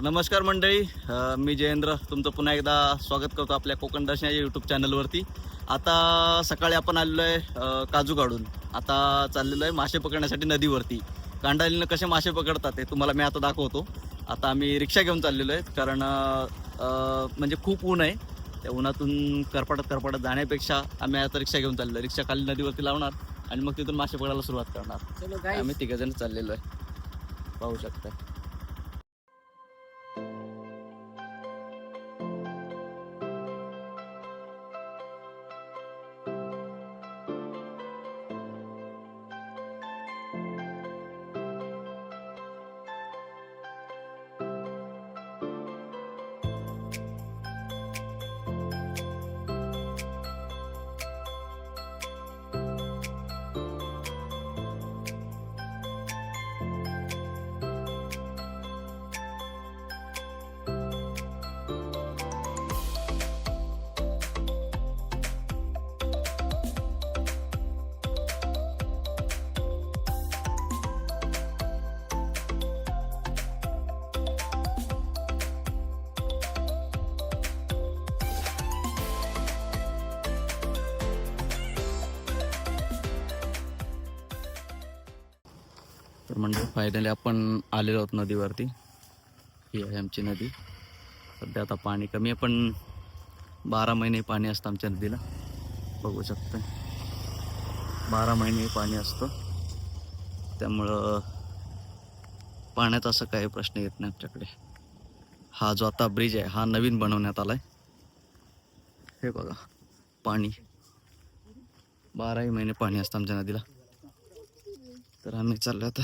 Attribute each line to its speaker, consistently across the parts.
Speaker 1: नमस्कार मंडळी, मी जयेंद्र तुमचं पुन्हा एकदा स्वागत करतो आपल्या कोकण दर्शन या यूट्यूब चॅनलवरती. आता सकाळी आपण आलेलो आहे काजू काढून. आता चाललेलो आहे मासे पकडण्यासाठी नदीवरती. कांडालीनं कसे मासे पकडतात ते तुम्हाला मी आता दाखवतो. आता आम्ही रिक्षा घेऊन चाललेलो आहे कारण म्हणजे खूप ऊन आहे. त्या उन्हातून करपटत जाण्यापेक्षा आम्ही आता रिक्षा घेऊन चाललो आहे. रिक्षा खाली नदीवरती लावणार आणि मग तिथून मासे पकडायला सुरुवात करणार. आम्ही तिघजण चाललेलो आहे, पाहू शकता. तर म्हणजे फायनली आपण आलेलो आहोत नदीवरती. ही आहे आमची नदी. सध्या आता पाणी कमी आहे पण 12 महिने पाणी असतं आमच्या नदीला, बघू शकता. 12 महिने पाणी असतं, त्यामुळं पाण्याचा असं काही प्रश्न येत नाही आमच्याकडे. हा जो आता ब्रिज आहे हा नवीन बनवण्यात आला आहे. हे बघा, पाणी 12 महिने पाणी असतं आमच्या नदीला. तर आम्ही चाललो आता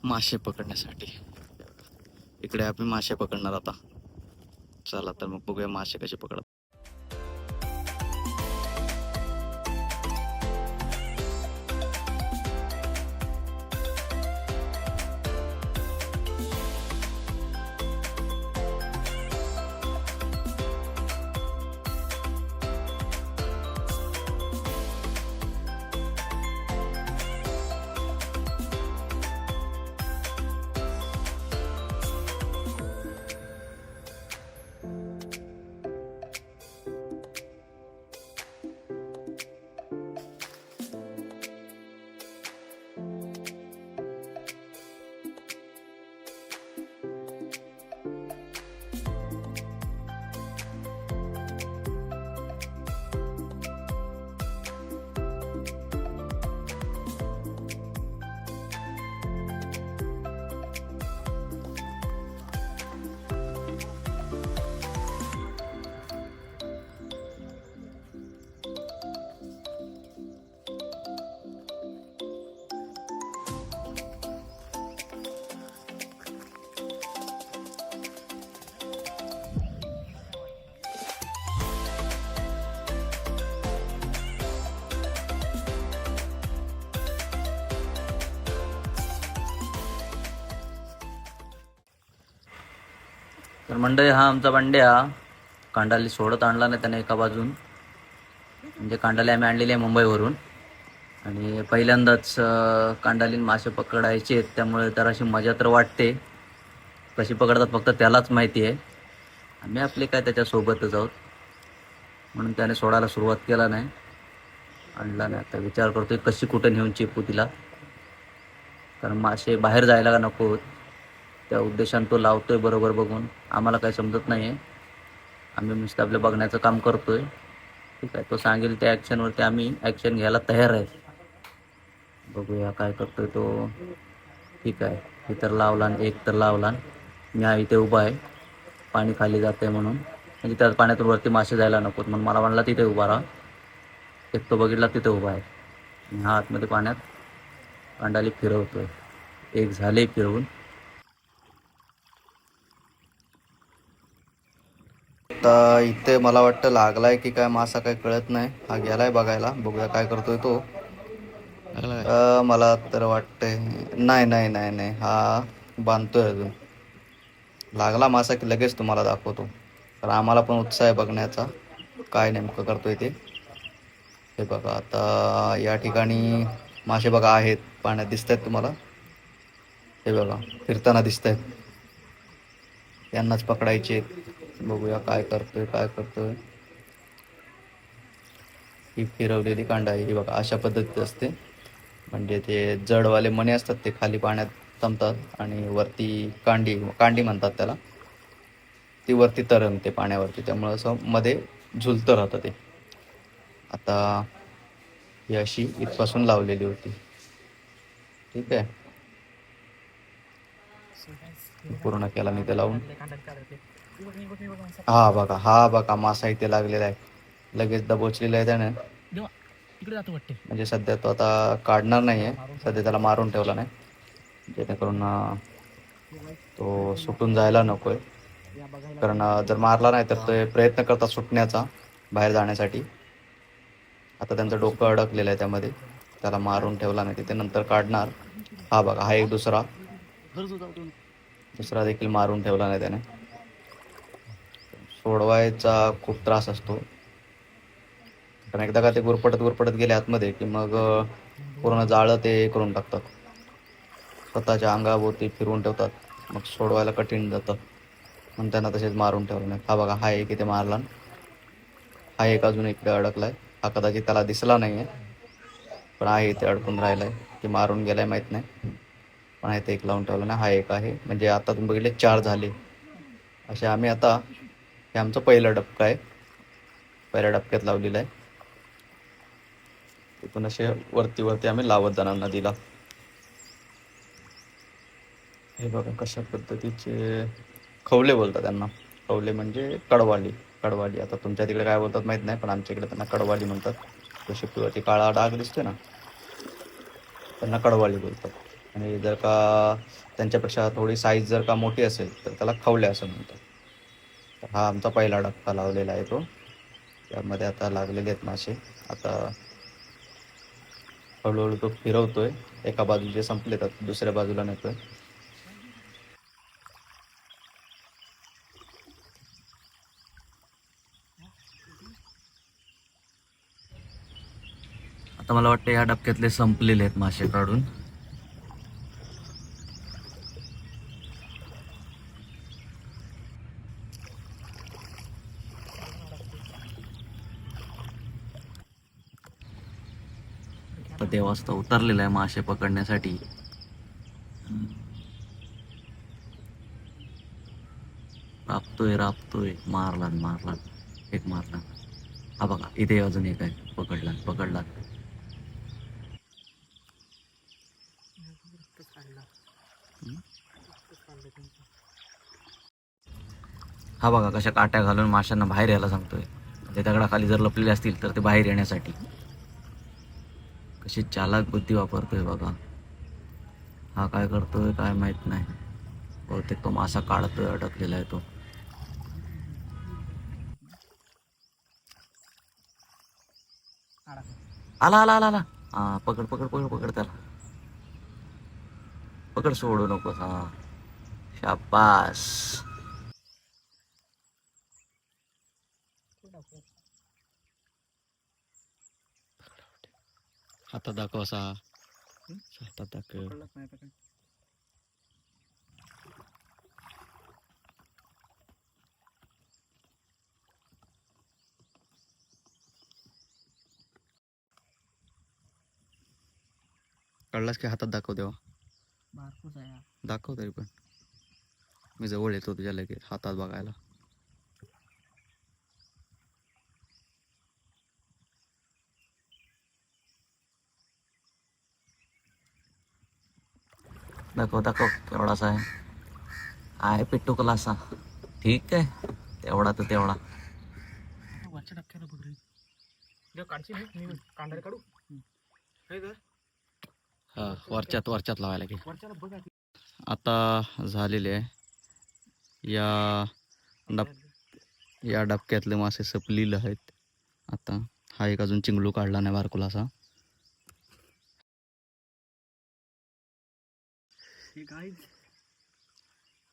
Speaker 1: मासे पकडण्यासाठी. इकडे आम्ही मासे पकडणार आता. चला तर मग बघूया मासे कसे पकडतात. तर मंडळी, हा आमचा बंड्या कांडाली सोडत आणला नाही त्याने एका बाजून. म्हणजे कांडाली आम्ही आणलेली आहे मुंबईवरून आणि पहिल्यांदाच कांडालीन मासे पकडायचे आहेत, त्यामुळे तर अशी मजा तर वाटते. कशी पकडतात फक्त त्यालाच माहिती आहे. आम्ही आपले काय त्याच्यासोबतच आहोत, म्हणून त्याने सोडायला सुरुवात केला नाही, आणला नाही. आता विचार करतोय कशी कुठं नेऊन चिपू तिला, कारण मासे बाहेर जायला का नको त्या उद्देशाने तो लावतोय बरोबर बघून. आम्हाला काही समजत नाही आहे, आम्ही नुसतं आपलं बघण्याचं काम करतोय. ठीक आहे, तो सांगेल त्या ॲक्शनवरती आम्ही ॲक्शन घ्यायला तयार आहे. बघूया काय करतोय तो. ठीक आहे, हे तर लावला, एक तर लावला. मी हा इथे उभा आहे, पाणी खाली जाते म्हणून, म्हणजे त्या पाण्यातून वरती मासे जायला नकोत म्हणून मला म्हणला तिथे उभा राहा. एक तो बघितला तिथे उभा आहे आणि हा आतमध्ये पाण्यात कांडाली फिरवतोय. एक झाले फिरवून. आता इथे मला वाटतं लागलाय की काय मासा, काय कळत नाही. हा गेलाय बघायला, बघूया काय करतोय तो. मला तर वाटतंय नाही नाही नाही नाही, हा बांधतोय अजून. लागला मासा की लगेच तुम्हाला दाखवतो, तर आम्हाला पण उत्साह आहे बघण्याचा काय नेमकं करतोय ते. हे बघा, आता या ठिकाणी मासे बघा आहेत, पाण्यात दिसत आहेत तुम्हाला. हे बघा फिरताना दिसत आहेत. त्यांनाच पकडायचे. बघूया काय करतोय काय करतोय. ही फिरवलेली कांडा आहे ही बघा, अशा पद्धतीत असते. म्हणजे ते जडवाले मणी असतात ते खाली पाण्यात जमतात आणि वरती कांडी कांडी म्हणतात त्याला, ती वरती तरंगते पाण्यावरती, त्यामुळं असं मध्ये झुलतं राहतं ते. आता ही अशी इथपासून लावलेली होती. ठीक आहे, पूर्ण केला मी ते लावून. हा बघा मासा इथे लागलेला आहे, लगेच दबोचलेला आहे त्यानं. म्हणजे सध्या तो आता काढणार नाही आहे, सध्या त्याला मारून ठेवला नाही, जेणेकरून तो सुटून जायला नको आहे. कारण जर मारला नाही तर ते प्रयत्न करतात सुटण्याचा, बाहेर जाण्यासाठी. आता त्यांचं डोकं अडकलेलं आहे त्यामध्ये, त्याला मारून ठेवला नाही तिथे, नंतर काढणार. हा बघा, हा एक दुसरा देखील मारून ठेवला नाही त्याने. सोडवायचा खूप त्रास असतो, कारण एकदा का ते गुरपटत गेले आतमध्ये की मग पूर्ण जाळं ते करून टाकतात, स्वतःच्या अंगाभोवती फिरवून ठेवतात, मग सोडवायला कठीण जातं. म्हणून त्यांना तसेच मारून ठेवलं नाही. हा बघा, हा एक इथे मारला, हा एक अजून इकडे अडकलाय. हा कदाचित त्याला दिसला नाही आहे, पण आहे इथे अडकून राहिलाय, की मारून गेलाय माहीत नाही, पण आहे ते एक लावून ठेवलं ना. हा एक आहे, म्हणजे आता तुम्ही बघितले 4 झाले असे. आम्ही आता, हे आमचं पहिलं डबकं आहे, पहिल्या डबक्यात लावलेलं आहे. तिथून असे वरती आम्ही लावत जाणार नदीला. हे बघा कशा पद्धतीचे खवले बोलतात त्यांना. खवले म्हणजे कडवाली. आता तुमच्या तिकडे काय बोलतात माहीत नाही, पण आमच्या इकडे त्यांना कडवाली म्हणतात. जशी ती काळा डाग दिसते ना, त्यांना कडवाली बोलतात. आणि जर का त्यांच्यापेक्षा थोडी साईज जर का मोठी असेल तर त्याला खवले असं म्हणतात. तर हा आमचा पहिला डबका लावलेला आहे तो, त्यामध्ये आता लागलेले आहेत मासे. आता हळूहळू तो फिरवतोय, एका बाजूचे संपले तर दुसऱ्या बाजूला नेतोय. आता मला वाटतं या डबक्यातले संपलेले आहेत मासे काढून. आता देवस्थ उतरलेला आहे मासे पकडण्यासाठी. राबतोय. मारला एक मारला. हा बघा, इथे अजून एक आहे. पकडला. हा बघा कशा काट्या घालून माशांना बाहेर यायला सांगतोय. ते दगडाखाली जर लपलेले असतील तर ते बाहेर येण्यासाठी कशी चालाक बुद्धी वापरतोय बघा. हा काय करतोय काय माहित नाही, बहुतेक तो मासा काढतोय, अडकलेला आहे तो. आला. हा पकड त्याला. पकड, सोडू नकोस. हा, शाबास. हातात दाखव असा, हातात दाखव. कळलास की हातात दाखव तेव्हा. दाखव तरी पण, मी जवळ येतो तुझ्या लगेच हातात बघायला. दाखव केवढासा आहे पिट्टू कलासा. ठीक आहे, तेवढा तर तेवढा. हा, वरच्यात लावायला लागेल. आता झालेले आहे या डबक्यातले मासे सपलेले आहेत. आता हा एक अजून चिंगलू काढला नाही बारकुलासा.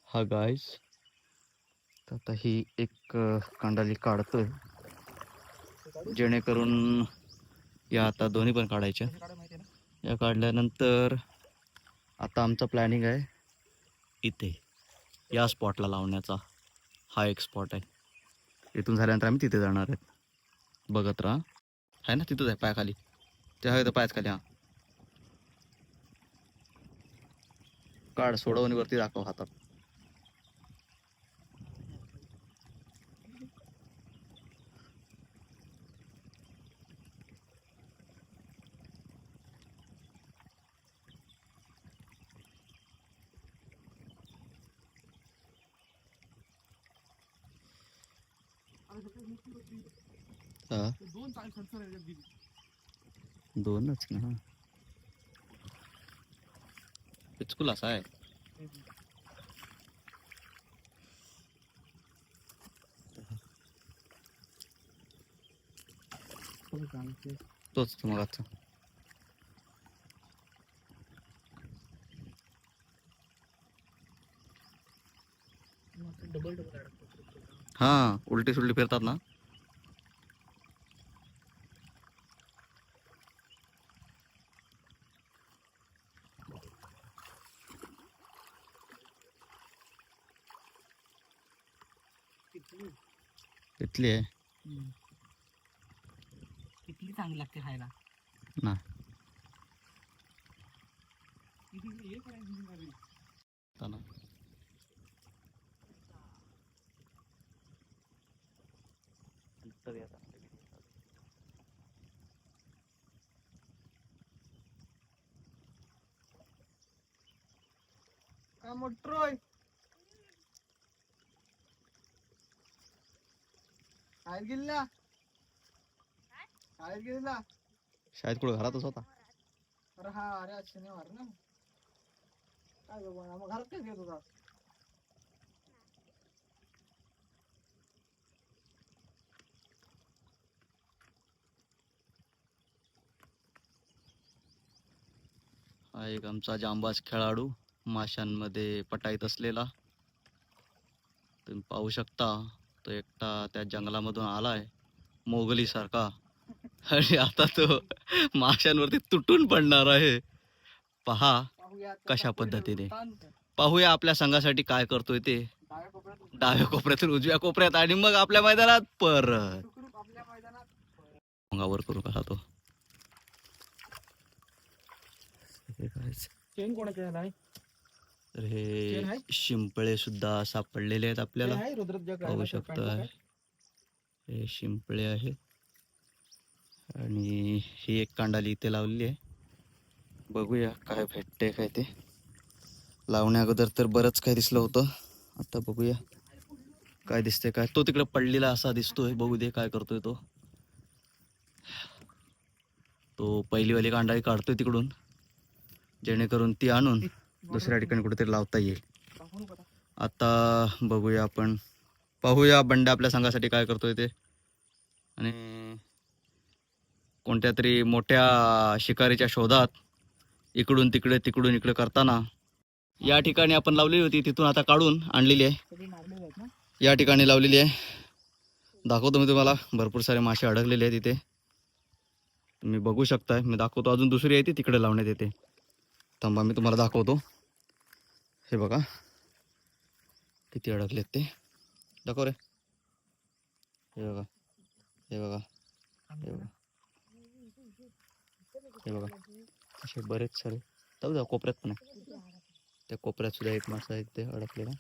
Speaker 1: हा गाईज, आता ही एक कांडाली काढतोय, जेणेकरून या आता दोन्ही पण काढायच्या. या काढल्यानंतर आता आमचा प्लॅनिंग आहे इथे या स्पॉटला लावण्याचा. हा एक स्पॉट आहे. इथून झाल्यानंतर आम्ही तिथे जाणार आहेत. बघत राहा. आहे ना तिथंच आहे पायाखाली. ते आहे तर पायाच खाली. हां काढ सोडवणी वरती दाखव हातात. हा दोनच ना. पिचकुल असा आहे. तोच मग आजचा. हा उलटी सुलटी फिरतात ना. इथली आहे
Speaker 2: किती चांगली लागते खायला
Speaker 1: ना.
Speaker 2: मोट्रोय बाहेर गेला बाहेर गेला.
Speaker 1: शाळेत कुठं घरातच होता.
Speaker 2: अरे हा अरे आज शनिवार ना. काय बाबा मग घरात काय घेत होता.
Speaker 1: हा एक आमचा जांबाज खेळाडू माशांमध्ये पटाईत असलेला. तुम्ही पाहू शकता तो एकटा त्या जंगलामधून आलाय मोगली सारखा. आणि आता तो माशांवरती तुटून पडणार आहे. पहा कशा पद्धतीने. पाहूया आपल्या संघासाठी काय करतोय ते. डाव्या कोपऱ्यातून उजव्या कोपऱ्यात आणि मग आपल्या मैदानात परत. अंगावर करू कसा तो.
Speaker 2: चेन कोणाच्या नाही.
Speaker 1: तर हे शिंपळे सुद्धा सापडलेले आहेत आपल्याला. पाहू शकता हे शिंपळे आहेत. आणि ही एक कांडाली इथे लावलेली आहे. बघूया काय भेटते काय ते. लावण्या अगोदर तर बरंच काय दिसलं होतं. आता बघूया काय दिसते काय. तो तिकडे पडलेला असा दिसतोय. बघू दे काय करतोय तो. तो पहिलीवाली कांडाळी काढतोय तिकडून जेणेकरून ती आणून दुसऱ्या ठिकाणी कुठेतरी लावता येईल. आता बघूया आपण. पाहूया बंड्या आपल्या संघासाठी काय करतोय ते. आणि कोणत्या तरी मोठ्या शिकारीच्या शोधात इकडून तिकडे तिकडून इकडे करताना या ठिकाणी आपण लावलेली होती तिथून आता काढून आणलेली आहे. या ठिकाणी लावलेली आहे. दाखवतो मी तुम्हाला. भरपूर सारे मासे अडकलेले आहेत इथे. तुम्ही बघू शकताय. मी दाखवतो. अजून दुसरी आहे ती तिकडे लावण्यात येते. थांबा मी तुम्हाला दाखवतो. हे बघा किती अडकलेत ते. दाखव रे. हे बघा हे बघा हे बघा हे बघा असे बरेच सारे. जाऊ द्या कोपऱ्यात पण आहे. त्या कोपऱ्यात सुद्धा एक मासा आहे ते अडकलेला.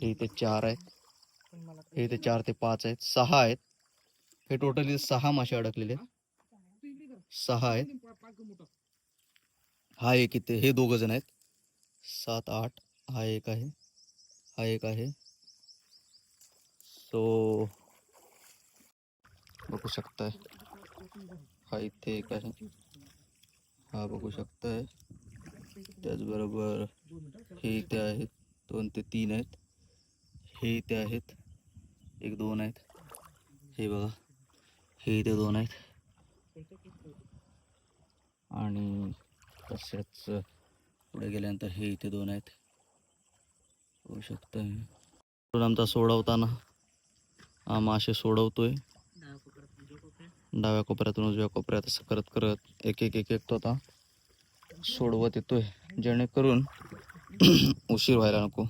Speaker 1: हे इथे 4 आहेत. हे इथे 4 ते 5 आहेत. 6 आहेत. हे टोटली 6 मासे अडकलेले आहेत. 6 आहेत. हा एक इथे. हे 2 जण आहेत. 7 8. हा एक आहे. हा एक आहे. सो बघू शकताय. हा इथे एक आहे. हा बघू शकताय. त्याचबरोबर हे इथे आहेत. 2 ते 3 आहेत. हे इथे आहेत. 1 2 आहेत. हे बघा हे इथे 2 आहेत. आणि तसेच पुढे गेल्यानंतर हे इथे 2 आहेत. बघू शकताय. आमचा सोडवताना हा मासे सोडवतोय. डाव्या कोपऱ्यातून उजव्या कोपऱ्यात असं करत करत एक एक एक एक तो आता सोडवत येतोय जेणेकरून उशीर व्हायला नको.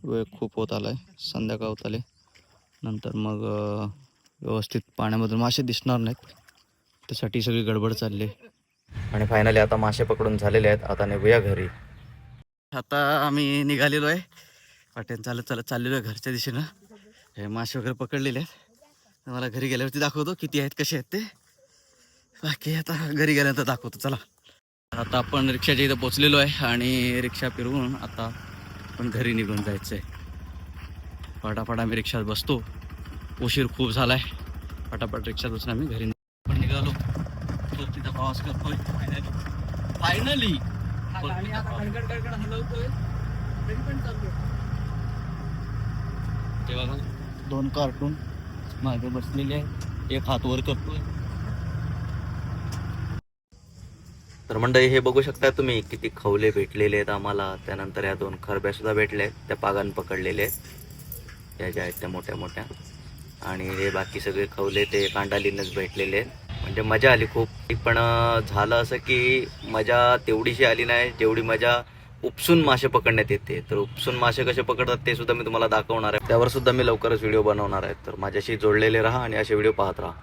Speaker 1: वेळ खूप होत आला आहे, संध्याकाळ होत आले. नंतर मग व्यवस्थित पाण्यामधून मासे दिसणार नाहीत, त्यासाठी सगळी गडबड चालली आहे. आणि फायनली आता मासे पकडून झालेले आहेत. आता निघूया घरी. आता आम्ही निघालेलो आहे, वाटेन चालत चालत चाललेलो आहे घरच्या दिशेनं. हे मासे वगैरे पकडलेले आहेत, मला घरी गेल्यावरती दाखवतो किती आहेत कसे आहेत ते. बाकी आता घरी गेल्यानंतर दाखवतो. चला, आता आपण रिक्षाच्या इथं पोचलेलो आहे आणि रिक्षा फिरवून आता आपण घरी निघून जायचं आहे. फटाफट आम्ही रिक्षात बसतो, उशीर खूप झाला आहे. फटाफट रिक्षात बसून आम्ही घरी पण निघालो. तो तिथं प्रवास करतोय फायनली.
Speaker 2: गाडी आता गडगड हलवतोय तरी पण चालतोय.
Speaker 1: ते बघा 2 कार्टून मागे बसलेले आहे, एक हात वर करतोय. तर मंडळी हे बघू शकता तुम्ही किती खवले भेटलेले आहेत आम्हाला. त्यानंतर या 2 खरब्या सुद्धा भेटल्या आहेत, त्या पागान पकडलेले आहेत, त्या ज्या आहेत त्या मोठ्या मोठ्या. आणि हे बाकी सगळे खवले ते कांडालीनच भेटलेले आहेत. म्हणजे मजा आली खूप. पण झालं असं की मजा तेवढीशी आली नाही जेवढी मजा उपसून मासे पकडण्यात येते. तर उपसून मासे कसे पकडतात ते सुद्धा मी तुम्हाला दाखवणार आहे. त्यावर सुद्धा मी लवकरच व्हिडिओ बनवणार आहे. तर माझ्याशी जोडलेले राहा आणि असे व्हिडिओ पाहत राहा.